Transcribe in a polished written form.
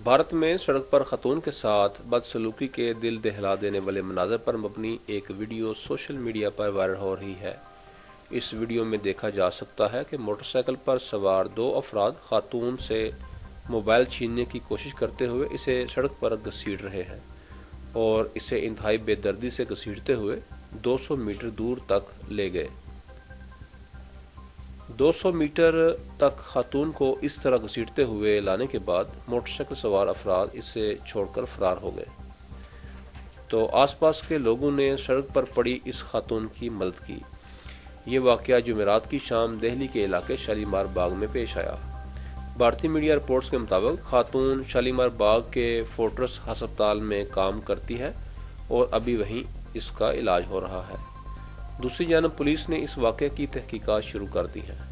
بھارت میں سڑک پر خاتون کے ساتھ بدسلوکی کے دل دہلا دینے والے مناظر پر مبنی ایک ویڈیو سوشل میڈیا پر وائرل ہو رہی ہے۔ اس ویڈیو میں دیکھا جا سکتا ہے کہ موٹر سائیکل پر سوار دو افراد خاتون سے موبائل چھیننے کی کوشش کرتے ہوئے اسے سڑک پر گھسیٹ رہے ہیں اور اسے انتہائی بے دردی سے گھسیٹتے ہوئے 200 میٹر دور تک لے گئے۔ 200 میٹر تک خاتون کو اس طرح گھسیٹتے ہوئے لانے کے بعد موٹر سائیکل سوار افراد اسے چھوڑ کر فرار ہو گئے تو آس پاس کے لوگوں نے سڑک پر پڑی اس خاتون کی مدد کی۔ یہ واقعہ جمعرات کی شام دہلی کے علاقے شالیمار باغ میں پیش آیا۔ بھارتی میڈیا رپورٹس کے مطابق خاتون شالیمار باغ کے فورٹس ہسپتال میں کام کرتی ہے اور ابھی وہیں اس کا علاج ہو رہا ہے۔ دوسری جانب پولیس نے اس واقعے کی تحقیقات شروع کر دی ہیں۔